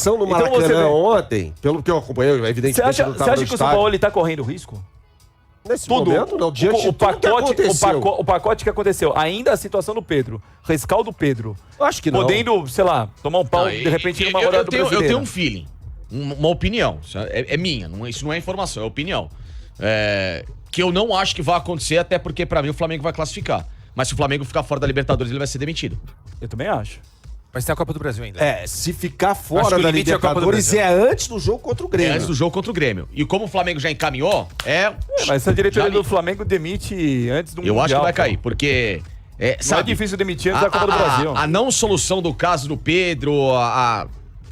situação no Maracanã ontem, pelo que eu acompanhei, evidentemente você acha que o São Paulo está correndo risco? Nesse momento, não. Diante de tudo que aconteceu. O pacote que aconteceu. Ainda a situação do Pedro. Rescaldo Pedro. Eu acho que não. Podendo, sei lá, tomar um pau de repente numa rodada do Brasileiro. Eu tenho um feeling. Uma opinião. É minha. Isso não é informação, é opinião. Que eu não acho que vai acontecer, até porque pra mim o Flamengo vai classificar. Mas se o Flamengo ficar fora da Libertadores, ele vai ser demitido. Eu também acho. Mas tem a Copa do Brasil ainda. Se ficar fora da Libertadores antes do jogo contra o Grêmio. É antes do jogo contra o Grêmio. E como o Flamengo já encaminhou, mas a diretoria do Flamengo demite antes do Mundial. Eu acho que vai cair, porque... Não é difícil demitir antes da Copa do Brasil. A não solução do caso do Pedro,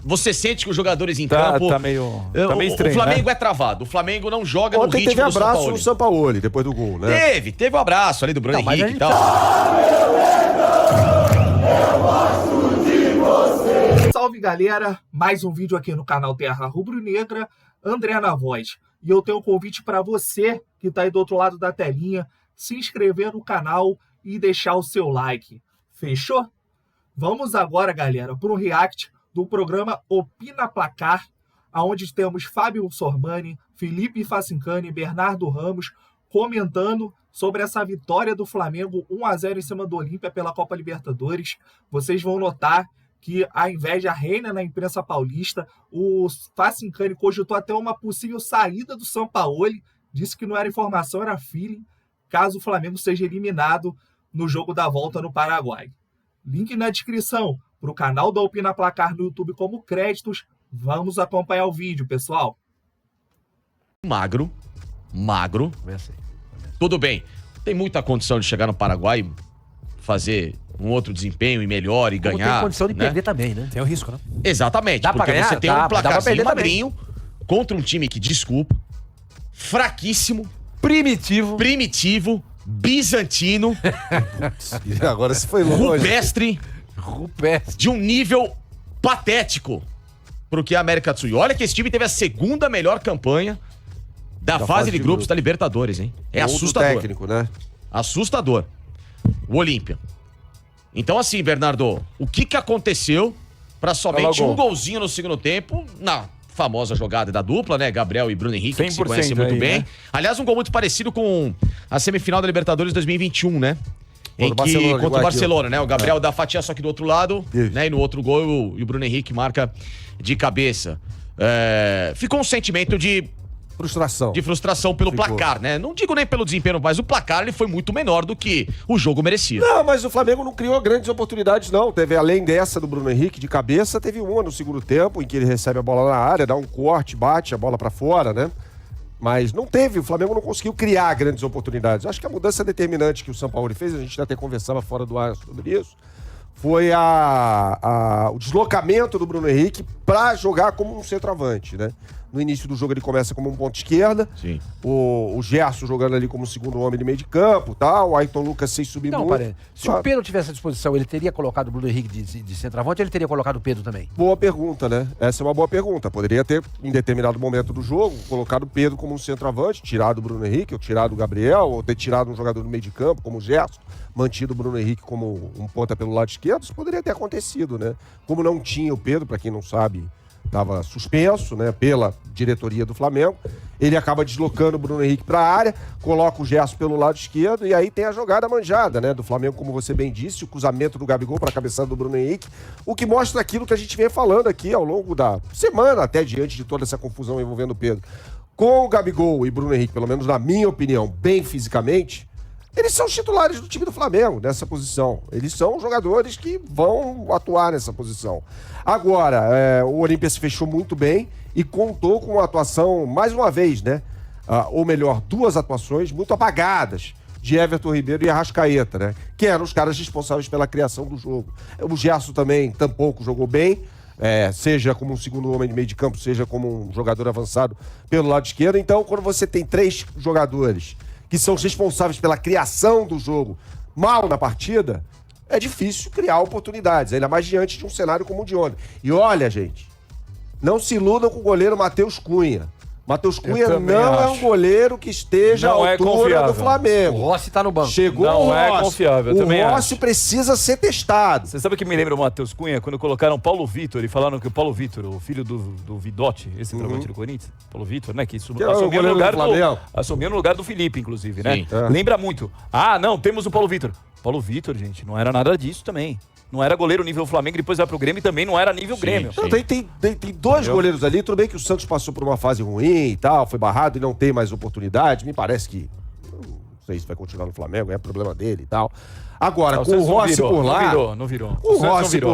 você sente que os jogadores em campo... Tá meio estranho, o Flamengo é travado. O Flamengo não joga no ritmo teve do abraço no Sampaoli, depois do gol, né? Teve um abraço ali do Bruno Henrique e tal. Salve, galera! Mais um vídeo aqui no canal Terra Rubro-Negra, André na voz. E eu tenho um convite para você que está aí do outro lado da telinha, se inscrever no canal e deixar o seu like. Fechou? Vamos agora, galera, para um react do programa Opina Placar, onde temos Fábio Sormani, Felipe Facincani e Bernardo Ramos comentando sobre essa vitória do Flamengo 1-0 em cima do Olímpia pela Copa Libertadores. Vocês vão notar que a inveja reina na imprensa paulista. O Facincani cogitou até uma possível saída do Sampaoli, disse que não era informação, era feeling, caso o Flamengo seja eliminado no jogo da volta no Paraguai. Link na descrição para o canal da Opina Placar no YouTube como créditos. Vamos acompanhar o vídeo, pessoal. Magro. Tudo bem. Tem muita condição de chegar no Paraguai, fazer um outro desempenho e melhor e ganhar. Tem condição de perder também, né? Tem o risco, né? Exatamente. Dá porque pra ganhar? Você tem Dá um placarzinho pra magrinho contra um time que, desculpa, fraquíssimo, primitivo, bizantino, agora se foi longe. rupestre, de um nível patético pro que é a América do Sul. E olha que esse time teve a segunda melhor campanha da fase de grupos da Libertadores, hein? É assustador. Técnico, né? Assustador. O Olímpia. Então, assim, Bernardo, o que aconteceu pra somente um golzinho no segundo tempo na famosa jogada da dupla, né? Gabriel e Bruno Henrique, que se conhecem muito bem. Né? Aliás, um gol muito parecido com a semifinal da Libertadores 2021, né? Contra o Barcelona, né? O Gabriel dá a fatia só que do outro lado, né? E no outro gol, o Bruno Henrique marca de cabeça. Ficou um sentimento de frustração pelo placar, né? Não digo nem pelo desempenho, mas o placar ele foi muito menor do que o jogo merecia. Não, mas o Flamengo não criou grandes oportunidades, não. Teve, além dessa do Bruno Henrique de cabeça, teve uma no segundo tempo, em que ele recebe a bola na área, dá um corte, bate a bola pra fora, né? Mas não teve, o Flamengo não conseguiu criar grandes oportunidades. Acho que a mudança determinante que o Sampaoli fez, a gente até conversava fora do ar sobre isso, foi o deslocamento do Bruno Henrique pra jogar como um centroavante, né? No início do jogo ele começa como um ponto esquerda. Sim. O Gerson jogando ali como segundo homem de meio de campo, tal. O Ayrton Lucas sem subir muito. Parece. Se o Pedro tivesse à disposição, ele teria colocado o Bruno Henrique de centroavante ou ele teria colocado o Pedro também? Boa pergunta, né? Essa é uma boa pergunta. Poderia ter, em determinado momento do jogo, colocado o Pedro como um centroavante, tirado o Bruno Henrique, ou tirado o Gabriel, ou ter tirado um jogador do meio de campo, como o Gerson, mantido o Bruno Henrique como um ponta pelo lado esquerdo. Isso poderia ter acontecido, né? Como não tinha o Pedro, para quem não sabe, estava suspenso, né, pela diretoria do Flamengo. Ele acaba deslocando o Bruno Henrique para a área, coloca o Gerson pelo lado esquerdo e aí tem a jogada manjada, né, do Flamengo, como você bem disse, o cruzamento do Gabigol para a cabeçada do Bruno Henrique, o que mostra aquilo que a gente vem falando aqui ao longo da semana, até diante de toda essa confusão envolvendo o Pedro. Com o Gabigol e Bruno Henrique, pelo menos na minha opinião, bem fisicamente, eles são os titulares do time do Flamengo nessa posição. Eles são jogadores que vão atuar nessa posição. Agora, o Olímpia se fechou muito bem e contou com uma atuação, mais uma vez, né? Ou melhor, duas atuações muito apagadas de Everton Ribeiro e Arrascaeta, né? Que eram os caras responsáveis pela criação do jogo. O Gerson também tampouco jogou bem, seja como um segundo homem de meio de campo, seja como um jogador avançado pelo lado esquerdo. Então, quando você tem três jogadores que são responsáveis pela criação do jogo mal na partida, é difícil criar oportunidades, ainda mais diante de um cenário como o de ontem. E olha, gente, não se iludam com o goleiro Matheus Cunha. Matheus Cunha também não é um acho. goleiro que esteja Não à é altura confiável. do O Flamengo. Rossi tá no banco. Chegou Não o é Rossi. confiável, eu O também Rossi acho. precisa ser testado. Você sabe o que me lembra o Matheus Cunha? Quando colocaram Paulo Vitor e falaram que o Paulo Vitor, o filho do Vidotti, esse centroavante do Corinthians, Paulo Vitor, né? Que Que é o assumiu no goleiro lugar do Flamengo. assumiu no lugar do Felipe, inclusive, né? Sim. É. Lembra muito. Ah, não, temos o Paulo Vitor. Paulo Vitor, gente, não era nada disso também. Não era goleiro nível Flamengo, depois vai pro Grêmio e também não era nível Grêmio. sim. Não, tem dois goleiros ali. Tudo bem que o Santos passou por uma fase ruim e tal, foi barrado e não tem mais oportunidade. Me parece que. Não sei se vai continuar no Flamengo, é problema dele e tal. Agora, com o Santos não Rossi virou, por lá. Não virou. Com o Santos não Rossi virou.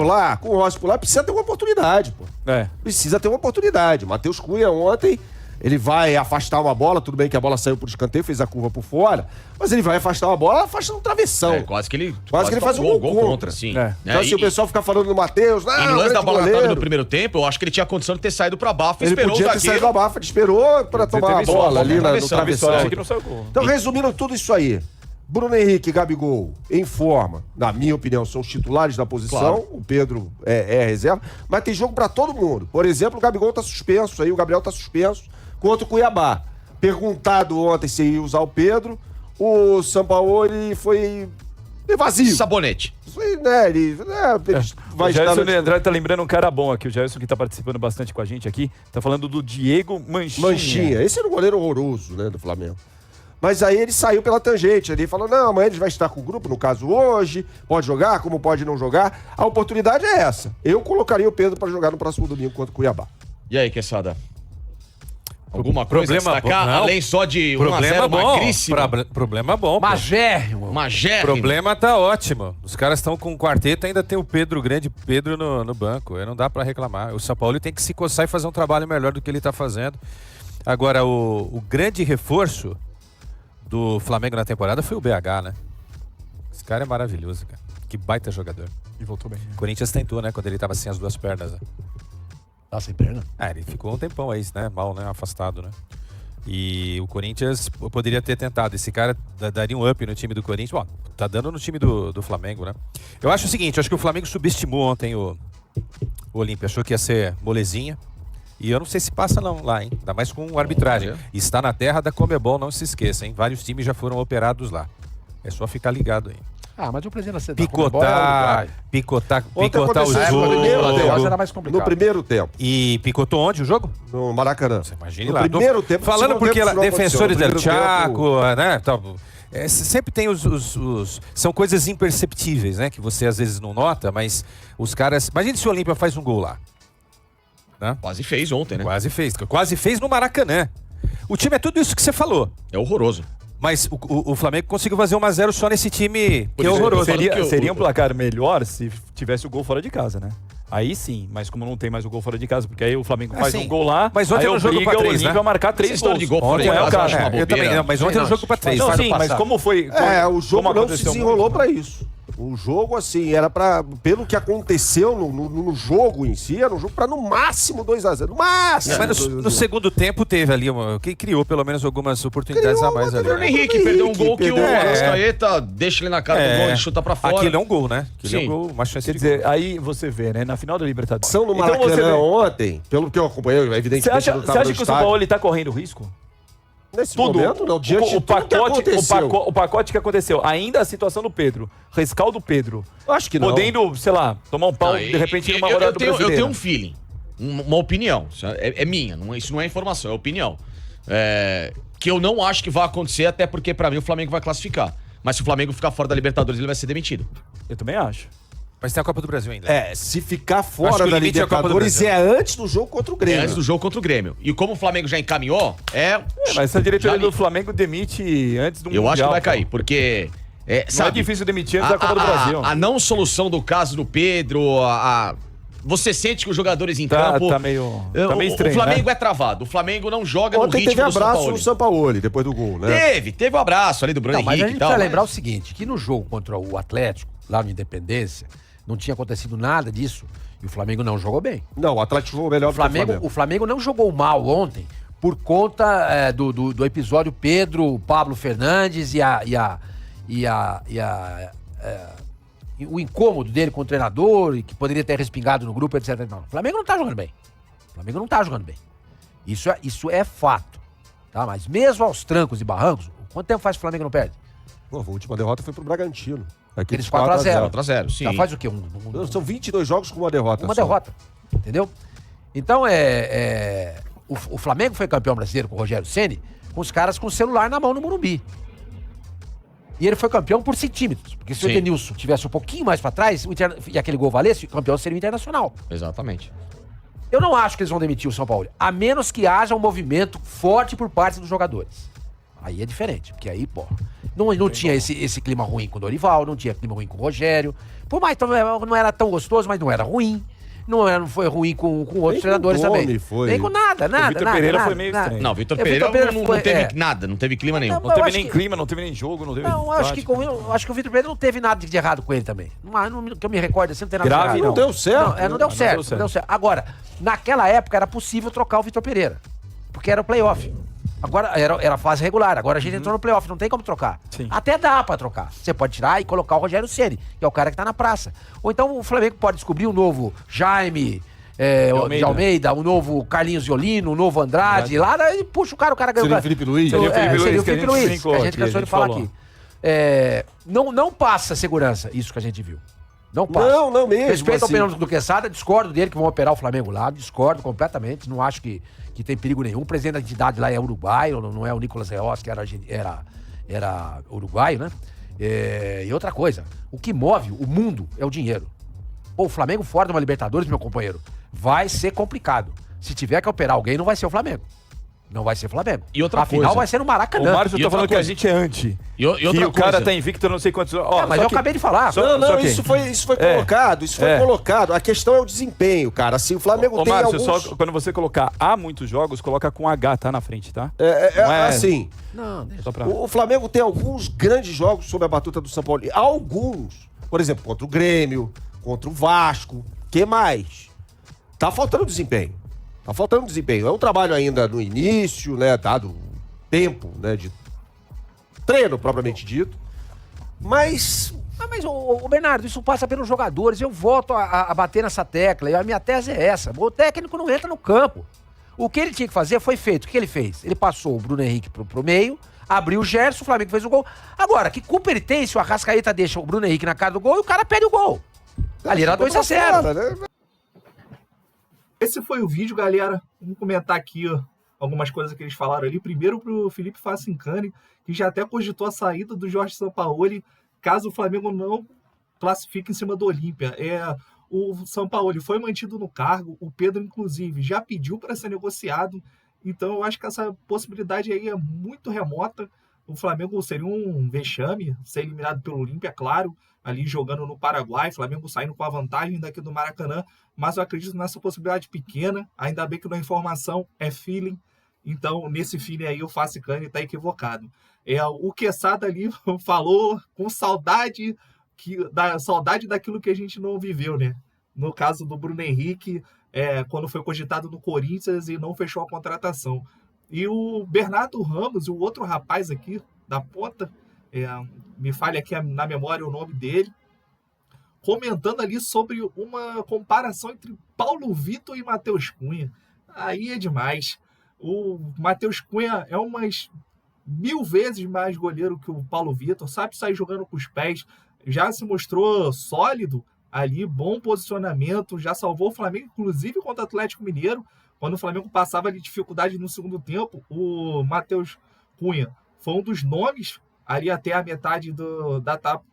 por lá, precisa ter uma oportunidade, pô. É. Precisa ter uma oportunidade. Matheus Cunha ontem, ele vai afastar uma bola, tudo bem que a bola saiu por escanteio, fez a curva por fora, mas ele vai afastar uma bola, afasta no travessão. Quase que ele faz um gol contra. sim. É. Então, se o pessoal ficar falando do Matheus, E no lance da grande bola na goleiro, trave no primeiro tempo, eu acho que ele tinha condição de ter saído pra bafa, ele esperou o podia ter saído zagueiro. da bafa, ele esperou pra tomar a teve bola sorte, ali né? no Travessão, travessão. Achei que não saiu gol. Então, resumindo tudo isso aí, Bruno Henrique e Gabigol em forma, na minha opinião, são os titulares da posição. Claro. O Pedro é reserva, mas tem jogo pra todo mundo. Por exemplo, o Gabigol tá suspenso, aí o Gabriel tá suspenso contra o Cuiabá. Perguntado ontem se ia usar o Pedro, o Sampaoli foi evasivo. Sabonete. Foi, né, ele vai O estar Jailson no... Andrade tá lembrando um cara bom aqui. O Jailson que tá participando bastante com a gente aqui. Tá falando do Diego Manchinha. Manchinha. Esse era um goleiro horroroso, né, do Flamengo. Mas aí ele saiu pela tangente. Ele falou, não, amanhã ele vai estar com o grupo, no caso hoje, pode jogar, como pode não jogar. A oportunidade é essa. Eu colocaria o Pedro para jogar no próximo domingo contra o Cuiabá. E aí, Quesada? Alguma coisa Problema a destacar, bom, não. além só de 1 a Problema 0 bom. magríssimo? Problema bom. pô. Magérrimo. Uma gérrima. Problema tá ótimo. Os caras estão com um quarteto, ainda tem o Pedro, o grande Pedro no banco. Aí não dá pra reclamar. O São Paulo tem que se coçar e fazer um trabalho melhor do que ele tá fazendo. Agora, o grande reforço do Flamengo na temporada foi o BH, né? Esse cara é maravilhoso, cara. Que baita jogador. E voltou bem. O Corinthians tentou, né? Quando ele tava sem as duas pernas, né? Tá sem perna? Ele ficou um tempão aí, né? Mal, né? Afastado, né? E o Corinthians poderia ter tentado. Esse cara daria um up no time do Corinthians. Bom, tá dando no time do Flamengo, né? Eu acho o seguinte, eu acho que o Flamengo subestimou ontem o Olímpia. Achou que ia ser molezinha. E eu não sei se passa não lá, hein? Ainda mais com arbitragem. Está na terra da Comebol, não se esqueça, hein? Vários times já foram operados lá. É só ficar ligado aí. Mas o presidente da Picotar o aconteceu no primeiro jogo. tempo. era mais complicado. No primeiro tempo, E picotou onde o jogo? no Maracanã. Você imagine No lá. primeiro tempo, Falando segundo porque tempo, ela, isso não defensores aconteceu. del No primeiro Chaco, né? Tal, sempre tem são coisas imperceptíveis, né? Que você às vezes não nota, mas os caras... Imagina se o Olímpia faz um gol lá. Né? Quase fez ontem, né? Quase fez no Maracanã. O time é tudo isso que você falou. É horroroso. Mas o Flamengo conseguiu fazer 1-0 só nesse time Por que é isso, horroroso. falando que Seria um placar melhor se tivesse o gol fora de casa, né? Aí sim, mas como não tem mais o gol fora de casa, porque aí o Flamengo faz sim. um gol lá, Mas ontem aí era um jogo obriga pra o 3, Olímpia né? a marcar 3 Essa história gols. de gol fora de Não é o casa, eu caso. acho uma Eu também, bobeira. mas ontem era um jogo pra 3. Não, sim, mas passado. como foi... O jogo como não aconteceu se desenrolou pra isso. O jogo, assim, era pra... Pelo que aconteceu no jogo em si, era um jogo pra no máximo 2-0. No máximo! Mas 2 a 0. no segundo tempo teve ali, que criou pelo menos algumas oportunidades a mais ali. Bruno né? Henrique perdeu um gol que o perdeu. Arrascaeta deixa ele na cara do gol e chuta pra fora. Aquilo é um gol, né? Aquilo é um Sim. gol, uma chance Quer de dizer, gol. aí você vê, né? Na final da Libertadores. Ação no Então você Maracanã vê- ontem, pelo que eu acompanhei, evidentemente Você acha, eu não você tava acha no que o estádio. São Paulo está correndo risco? Nesse momento, não. Diante de o tudo que aconteceu. pacote que aconteceu. Ainda a situação do Pedro. Rescaldo Pedro. Eu acho que não. Podendo, sei lá, tomar um pau Não, de repente numa eu rodada do tenho brasileiro. um feeling, uma opinião, isso é minha, isso não é informação, é opinião. Que eu não acho que vai acontecer, até porque pra mim o Flamengo vai classificar. Mas se o Flamengo ficar fora da Libertadores, ele vai ser demitido. Eu também acho. Mas tem a Copa do Brasil ainda. Se ficar Acho fora que o da limite é a Copa do Libertadores Brasil. é antes do jogo contra o Grêmio. Antes do jogo contra o Grêmio. E como o Flamengo já encaminhou, Mas a diretoria Já li- do Flamengo demite antes do eu Mundial. acho que vai pô. cair, porque... Não é difícil demitir antes da Copa do Brasil. A não solução do caso do Pedro, você sente que os jogadores em Tá campo... meio o estranho, Flamengo né? é travado. O Flamengo não joga no Ontem ritmo teve do abraço Sampaoli. no Sampaoli, depois do gol, né? Teve o abraço ali do Bruno Não, mas a Henrique gente e tal. precisa lembrar o seguinte, que no jogo contra o Atlético, lá no Independência, não tinha acontecido nada disso e o Flamengo não jogou bem. Não, o Atlético jogou melhor O Flamengo não jogou mal ontem por conta do episódio Pedro, Pablo Fernandes o incômodo dele com o treinador e que poderia ter respingado no grupo, etc. Não, o Flamengo não tá jogando bem. O Flamengo não tá jogando bem. Isso é fato. Tá? Mas mesmo aos trancos e barrancos, quanto tempo faz que o Flamengo não perde? Pô, a última derrota foi pro Bragantino. Aqueles 4x0. 4x0, sim. Já faz o quê? São 22 jogos com uma derrota. Uma só. derrota. Entendeu? Então, o Flamengo foi campeão brasileiro com o Rogério Ceni, com os caras com o celular na mão no Morumbi. E ele foi campeão por centímetros. Porque se o Edenilson tivesse um pouquinho mais pra trás, e aquele gol valesse, o campeão seria o Internacional. Exatamente. Eu não acho que eles vão demitir o São Paulo, a menos que haja um movimento forte por parte dos jogadores. Aí é diferente, porque aí, pô, não tinha esse clima ruim com o Dorival, não tinha clima ruim com o Rogério. Por mais que não era tão gostoso, mas não era ruim. Não foi ruim com outros treinadores também. Foi. Nem com nada. O Vitor Pereira foi meio estranho. Não, o Vitor Pereira não teve nada, não teve clima nenhum. Não teve nem clima, não teve nem jogo, não teve... Não, acho que o Vitor Pereira não teve nada de errado com ele também. Que eu me recordo assim, não tem nada grave, de errado. Não deu certo. Não deu certo. Agora, naquela época era possível trocar o Vitor Pereira. Porque era o playoff. Agora era a fase regular, agora a gente entrou no playoff, não tem como trocar. Sim. Até dá pra trocar. Você pode tirar e colocar o Rogério Ceni, que é o cara que tá na praça. Ou então o Flamengo pode descobrir um novo Jaime de Almeida, um novo Carlinhos Violino, um novo Andrade, lá e puxa o cara ganhou. Seria o Felipe Luiz. Seria o Felipe Luiz, que a gente cansou de falar aqui. Não passa segurança isso que a gente viu. Não passa. Não mesmo. Respeito assim. a opinião do Quesada, discordo dele que vão operar o Flamengo lá, discordo completamente, não acho que tem perigo nenhum. O presidente da entidade lá é uruguaio, não é o Nicolas Reos, que era uruguaio, né? E outra coisa, o que move o mundo é o dinheiro. Pô, o Flamengo fora de uma Libertadores, meu companheiro, vai ser complicado. Se tiver que operar alguém, não vai ser o Flamengo. Não vai ser Flamengo. E outra Afinal, coisa, vai ser no Maracanã. O Márcio tá falando que a gente é anti. E outra que o cara coisa. tá invicto não sei quantos... Mas eu acabei de falar. Não, isso foi colocado, colocado. A questão é o desempenho, cara. Assim, o Flamengo tem Márcio, alguns... só quando você colocar há muitos jogos, coloca com H, tá na frente, tá? Assim, Não, deixa. Só pra... o Flamengo tem alguns grandes jogos sob a batuta do São Paulo. Alguns, por exemplo, contra o Grêmio, contra o Vasco. Que mais? Tá faltando desempenho. Tá faltando desempenho. É um trabalho ainda no início, né? Dado tempo, né? De treino, propriamente dito. Mas... Mas, ô Bernardo, isso passa pelos jogadores. Eu volto a bater nessa tecla. E a minha tese é essa. O técnico não entra no campo. O que ele tinha que fazer foi feito. O que ele fez? Ele passou o Bruno Henrique pro meio, abriu o Gerson, o Flamengo fez o gol. Agora, que culpa ele tem se o Arrascaeta deixa o Bruno Henrique na cara do gol e o cara perde o gol? Ali era 2-0. Né? Esse foi o vídeo, galera. Vamos comentar aqui algumas coisas que eles falaram ali. Primeiro pro Felipe Facincani, que já até cogitou a saída do Jorge Sampaoli, caso o Flamengo não classifique em cima do Olímpia. O Sampaoli foi mantido no cargo, o Pedro, inclusive, já pediu para ser negociado. Então eu acho que essa possibilidade aí é muito remota. O Flamengo seria um vexame, ser eliminado pelo Olímpia, claro, ali jogando no Paraguai, Flamengo saindo com a vantagem daqui do Maracanã, mas eu acredito nessa possibilidade pequena, ainda bem que na informação é feeling, então nesse feeling aí o Facincani está equivocado. O Quesada ali falou com saudade, saudade daquilo que a gente não viveu, né? No caso do Bruno Henrique, quando foi cogitado no Corinthians e não fechou a contratação. E o Bernardo Ramos, o outro rapaz aqui da ponta, me falha aqui na memória o nome dele, comentando ali sobre uma comparação entre Paulo Vitor e Matheus Cunha. Aí é demais. O Matheus Cunha é umas 1000 vezes mais goleiro que o Paulo Vitor, sabe sair jogando com os pés, já se mostrou sólido ali, bom posicionamento, já salvou o Flamengo, inclusive contra o Atlético Mineiro, quando o Flamengo passava de dificuldade no segundo tempo. O Matheus Cunha foi um dos nomes ali até a metade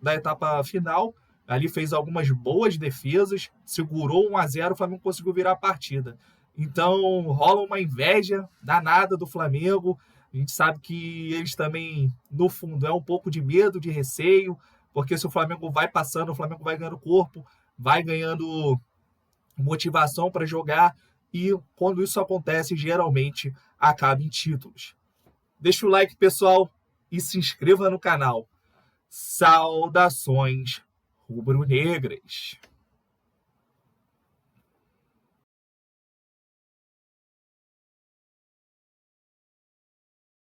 da etapa final. Ali fez algumas boas defesas, segurou 1-0, o Flamengo conseguiu virar a partida. Então rola uma inveja danada do Flamengo. A gente sabe que eles também, no fundo, é um pouco de medo, de receio, porque se o Flamengo vai passando, o Flamengo vai ganhando corpo, vai ganhando motivação para jogar, e quando isso acontece, geralmente acaba em títulos. Deixa o like, pessoal, e se inscreva no canal. Saudações rubro-negras!